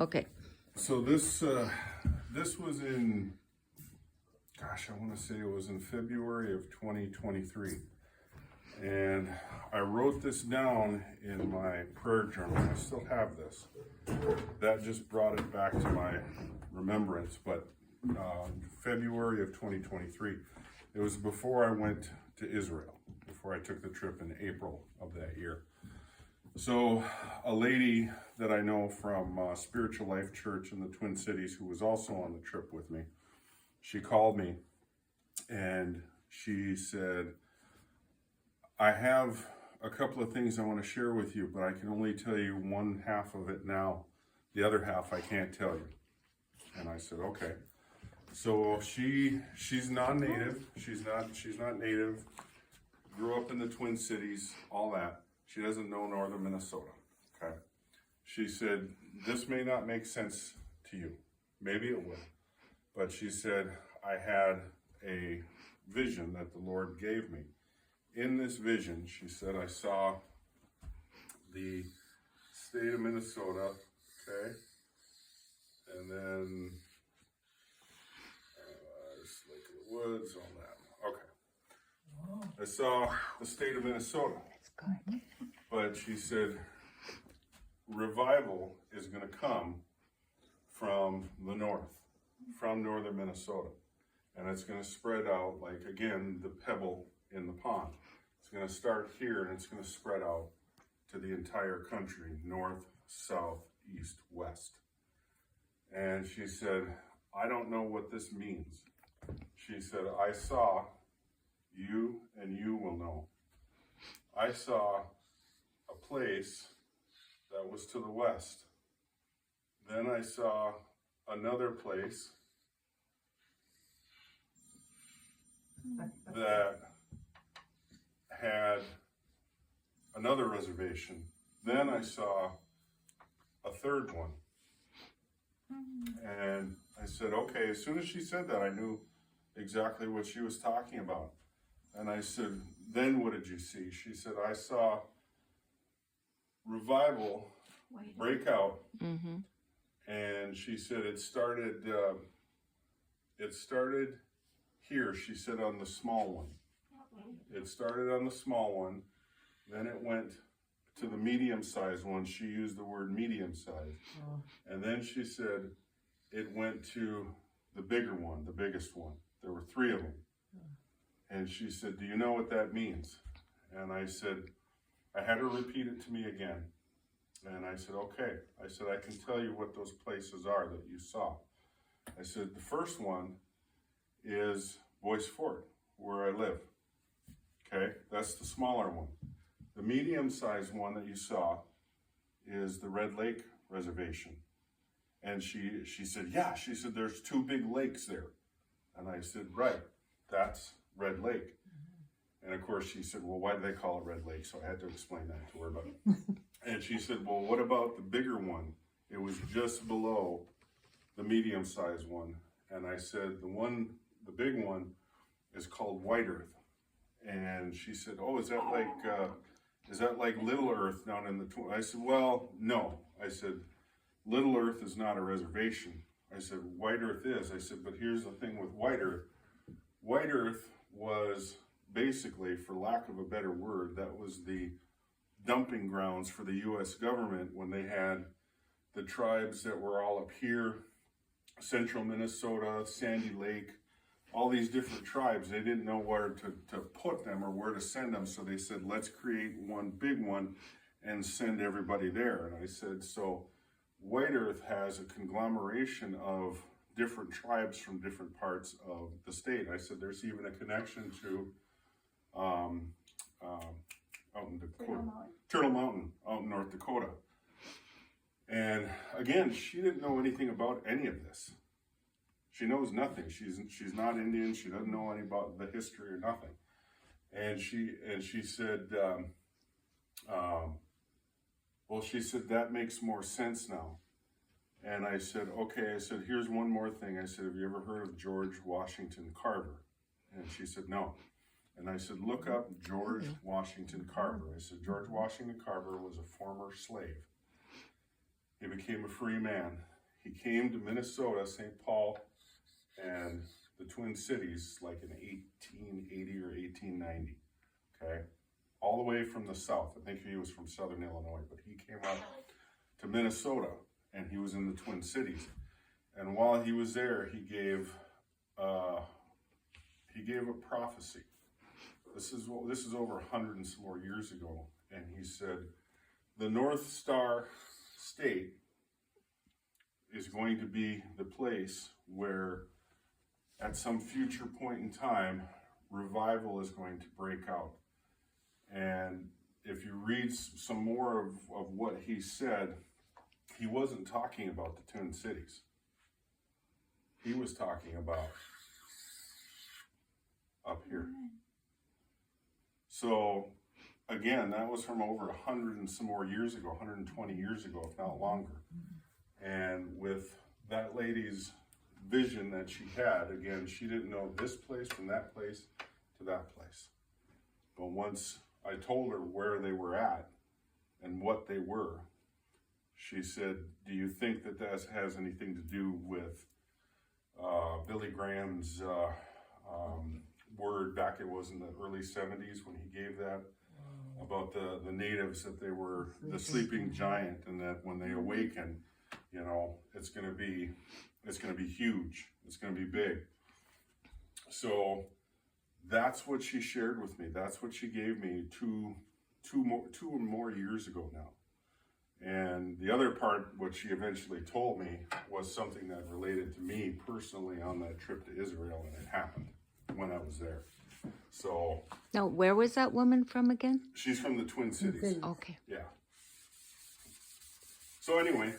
Okay. So this was in, gosh, I want to say it was in February of 2023. And I wrote this down in my prayer journal. I still have this. That just brought it back to my remembrance. But February of 2023, it was before I went to Israel, before I took the trip in April of that year. So a lady that I know from Spiritual Life Church in the Twin Cities, who was also on the trip with me, she called me and she said, I have a couple of things I want to share with you, but I can only tell you one half of it now. The other half I can't tell you. And I said, okay. So she's non-native. She's not native. Grew up in the Twin Cities, all that. She doesn't know northern Minnesota. Okay. She said, this may not make sense to you. Maybe it will. But she said, I had a vision that the Lord gave me. In this vision, she said, I saw the state of Minnesota, okay? And then just Lake of the Woods, all that. Okay. I saw the state of Minnesota. But she said, revival is going to come from the north, from northern Minnesota. And it's going to spread out like, again, the pebble in the pond. It's going to start here and it's going to spread out to the entire country, north, south, east, west. And she said, I don't know what this means. She said, I saw you and you will know. I saw a place that was to the west. Then I saw another place that had another reservation. Then I saw a third one. And I said, okay, as soon as she said that, I knew exactly what she was talking about. And I said, then what did you see? She said, I saw revival break out. Mm-hmm. And she said it started here. She said on the small one. It started on the small one, then it went to the medium-sized one. She used the word medium-sized. And then she said it went to the bigger one, the biggest one. There were 3 of them. And she said, do you know what that means? And I said, I had her repeat it to me again. And I said, okay. I said, I can tell you what those places are that you saw. I said, the first one is Boyce Fort, where I live. Okay, that's the smaller one. The medium-sized one that you saw is the Red Lake Reservation. And she said, yeah, she said, there's 2 big lakes there. And I said, right, that's Red Lake. And of course she said, well, why do they call it Red Lake? So I had to explain that to her. But and she said, well, what about the bigger one? It was just below the medium-sized one. And I said, the big one is called White Earth. And she said, oh, is that like Little Earth down in the Twin? I said, well, no. I said, Little Earth is not a reservation. I said, White Earth is. I said, but here's the thing with White Earth. White Earth was basically, for lack of a better word, that was the dumping grounds for the U.S. government when they had the tribes that were all up here, central Minnesota, Sandy Lake, all these different tribes. They didn't know where to put them or where to send them, so they said, let's create one big one and send everybody there. And I said, so White Earth has a conglomeration of different tribes from different parts of the state. I said, there's even a connection to out in Dakota, Turtle Mountain out in North Dakota. And again, she didn't know anything about any of this. She knows nothing. She's not Indian. She doesn't know any about the history or nothing. And she said, well, she said, that makes more sense now. And I said, okay. I said, here's one more thing. I said, have you ever heard of George Washington Carver? And she said, no. And I said, look up George Washington Carver. I said, George Washington Carver was a former slave. He became a free man. he came to Minnesota, St. Paul, and the Twin Cities, like in 1880 or 1890, okay? All the way from the south. I think he was from Southern Illinois, but he came up to Minnesota, and he was in the Twin Cities. And while he was there, he gave a prophecy. This is over 100 and some more years ago, and he said, the North Star State is going to be the place where, at some future point in time, revival is going to break out. And if you read some more of what he said, he wasn't talking about the Twin Cities. He was talking about up here. So, again, that was from over 100 and some more years ago, 120 years ago, if not longer. And with that lady's vision that she had, again, she didn't know this place from that place to that place. But once I told her where they were at and what they were, she said, do you think that that has anything to do with Billy Graham's word back, it was in the early 70s when he gave that, about the natives, that they were the sleeping giant, and that when they awaken, you know, it's going to be huge. It's going to be big. So that's what she shared with me. That's what she gave me two or more years ago now. And the other part, what she eventually told me, was something that related to me personally on that trip to Israel, and it happened when I was there. So. Now, where was that woman from again? She's from the Twin Cities. Okay. Yeah. So anyway,